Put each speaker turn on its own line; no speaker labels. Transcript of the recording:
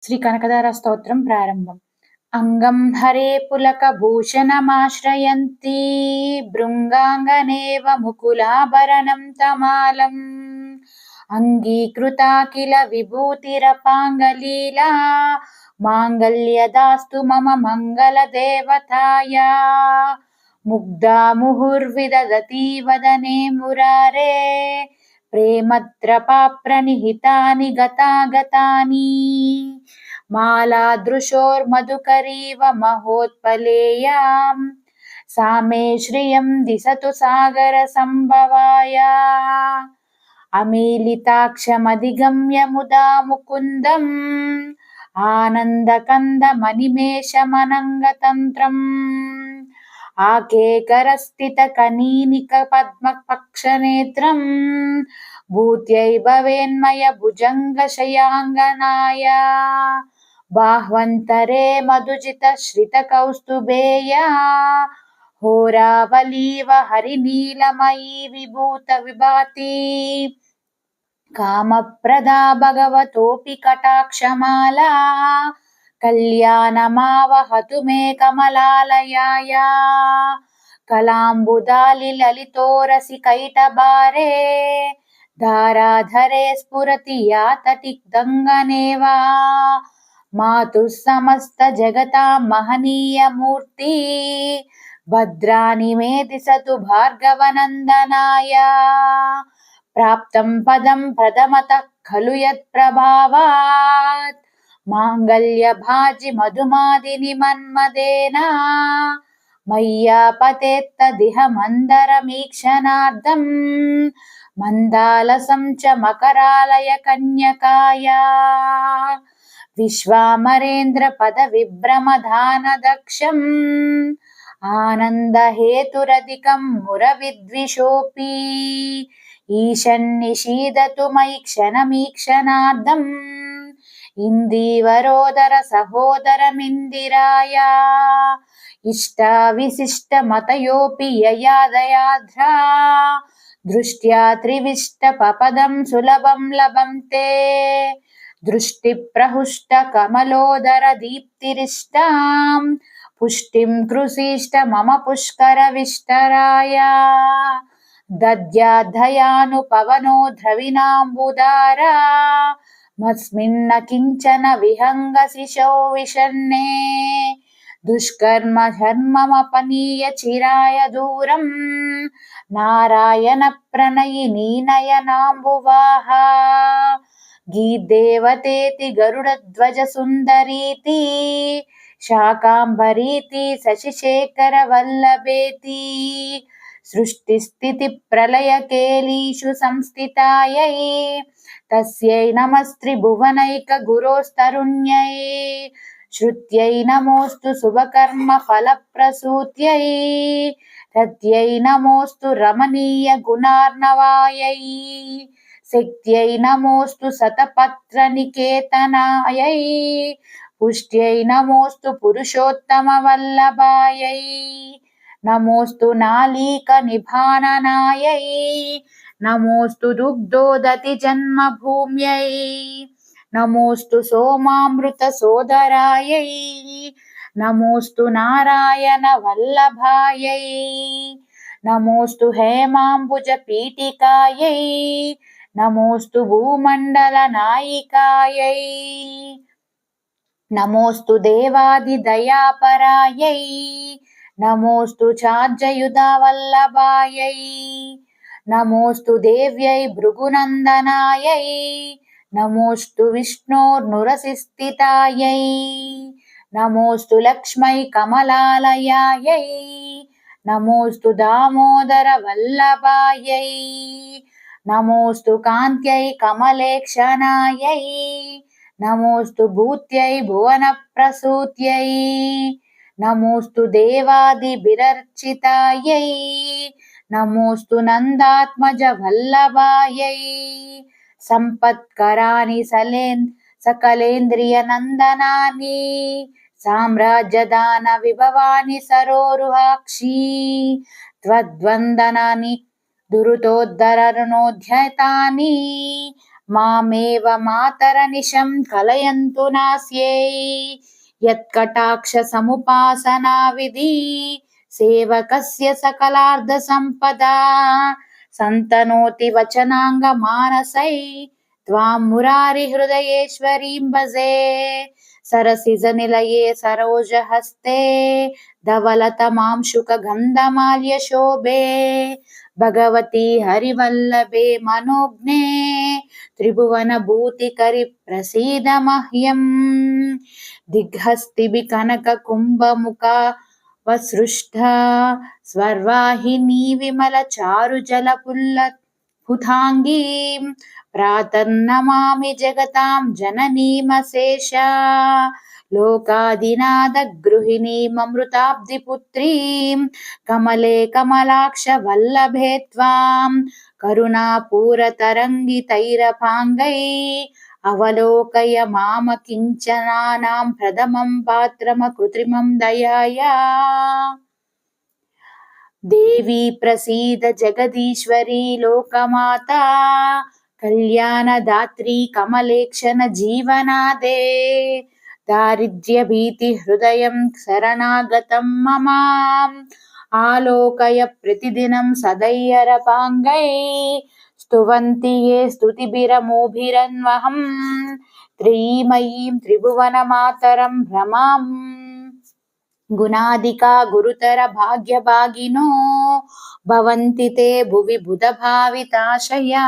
శ్రీ కనకదార స్తోత్రం ప్రారంభం. అంగం హరే పులకభూషణమాశ్రయంతి భృంగాంగనేవ ముకులాభరణం తమాలం అంగీకృతా కిల విభూతిరపాంగలీలా మాంగళ్యదాస్తు మమ మంగళదేవతాయా ముగ్ధా ముహుర్విదదతి వదనే మురారే ప్రేమద్రపాప్రనిహితాని గతాగతాని మాలాదృశోర్మధుకరీవ మహోత్పలేయాం सा मे श्रियं दिशतु सागर संभवाया अमीलिताक्षमधिगम्य मुदा मुकुन्दम् आनन्दकन्दमनिमेषमनङ्गतन्त्रम् आकेकरस्थितकनीनिकपद्मपक्षनेत्रम् भूत्यै भवेन्मय भुजङ्गशयाङ्गनाया बाह्वन्तरे मधुजितश्रितकौस्तुभेया होरावलीव हरिनीलमयी विभूतविभाति कामप्रदा भगवतोऽपि कटाक्षमाला कल्याणमावहतु मे कमलालयाया कलाम्बुदालिललितोरसिकैटभारे धाराधरे स्फुरति या तटिदङ्गनेवा मातुः समस्तजगतां महनीयमूर्ति भद्राणि मे दिशतु भार्गवनन्दनाय प्राप्तं पदं प्रथमतः खलु यत्प्रभावात् माङ्गल्यभाजि मधुमादिनि मन्मदेन मय्यापतेत्तदिह मन्दरमीक्षणार्धम् मन्दालसं च मकरालय कन्यकाया विश्वामरेन्द्र पदविभ्रमधानदक्षम् आनन्दहेतुरधिकं मुरविद्विषोऽपि ईशन्निषीदतु मयि क्षणमीक्षणार्धम् इन्दीवरोदर सहोदरमिन्दिराया इष्टाविशिष्टमतयोऽपि यया दयाद्रा दृष्ट्या त्रिविष्टपपदं सुलभं लभन्ते दृष्टिप्रहुष्टकमलोदरदीप्तिरिष्टां पुष्टिं कृषीष्ट मम पुष्करविष्टराया दद्याद्धयानुपवनो द्रविणाम्बुदारा मस्मिन्न किञ्चन विहङ्गशिशौ विषण्णे दुष्कर्मधर्ममपनीय चिराय दूरं नारायण प्रणयिनी नयनाम्बुवाहा गीर्देवतेति गरुडध्वज सुन्दरीति शाकाम्बरीति शशिशेखरवल्लभेति सृष्टिस्थितिप्रलयकेलीषु संस्थितायै तस्यै नमस्त्रिभुवनैकगुरोस्तरुण्यै श्रुत्यै नमोऽस्तु शुभकर्मफलप्रसूत्यै तद्यै नमोऽस्तु रमणीयगुणार्णवायै शक्त्यै नमोऽस्तु शतपत्रनिकेतनायै पुष्ट्यै नमोऽस्तु पुरुषोत्तमवल्लभायै नमोऽस्तु नालीकनिभाननायै नमोऽस्तु दुग्धोदति जन्मभूम्यै नमोऽस्तु सोमामृतसोदरायै नमोऽस्तु नारायणवल्लभायै नमोऽस्तु हेमाम्बुजपीठिकायै नमोऽस्तु भूमण्डलनायिकायै नमोऽस्तु देवादिदयापरायै नमोऽस्तु चार्जयुधावल्लभायै नमोऽस्तु देव्यै भृगुनन्दनायै नमोऽस्तु विष्णोर्नुरसिस्थितायै नमोऽस्तु लक्ष्मै कमलालयायै नमोऽस्तु दामोदरवल्लभायै नमोऽस्तु कान्त्यै कमलेक्षणायै नमोऽस्तु भूत्यै भुवनप्रसूत्यै नमोऽस्तु देवादिभिरर्चितायै नमोऽस्तु नन्दात्मजवल्लभायै सम्पत्कराणि सकलेन्द्रियनन्दनानि साम्राज्यदानविभवानि सरोरुहाक्षी त्वद्वन्दनानि दुरुतोद्धरणोद्यतानि మామేవ మాతరనిశం కలయంతు నాస్యై యత్కటాక్ష సముపాసనా విధి సేవకస్య సకలార్థ సంపదా సంతనోతి వచనాంగ మానసై త్వాం మురారి హృదయేశ్వరీం భజే సరసిజ నిలయే సరోజహస్తే ధవలతమాంశుక గంధమాల్య శోభే భగవతి హరివల్లభే మనోజ్ఞే త్రిభువన భూతికరి ప్రసీద మహ్యం దిగ్హస్తిభి కనక కుంభముఖ వసృష్ట స్వర్వాహినీ విమల చారు జల పుతాంగీం ప్రాతర్నమామి జగతాం జననీమశేష లోకాదినాథ గృహిణీమృతాబ్ధిపుత్రీం కమలే కమలాక్ష వల్లభే త్వాం కరుణాపూరతరంగితైరపాంగై అవలోకయ మామ కించనానాం ప్రథమం పాత్రమ కృత్రిమం దయాయా దేవి ప్రసీద జగదీశ్వరీ లోకమాతా కళ్యాణదాత్రి కమలేక్షణ జీవనాదే దారిద్ర్య భీతి హృదయం శరణాగతం మమాం ఆలోకయ ప్రతిదినం సదయ్యరపాంగై స్తువంతి ఏ స్తుతిభిరమోభిరన్వహం త్రిమయీం త్రిభువన మాతరం భ్రమాం గుణాదికా గురుతర భాగ్యభాగినో భవంతి తే భువి బుధ భావితాశయా.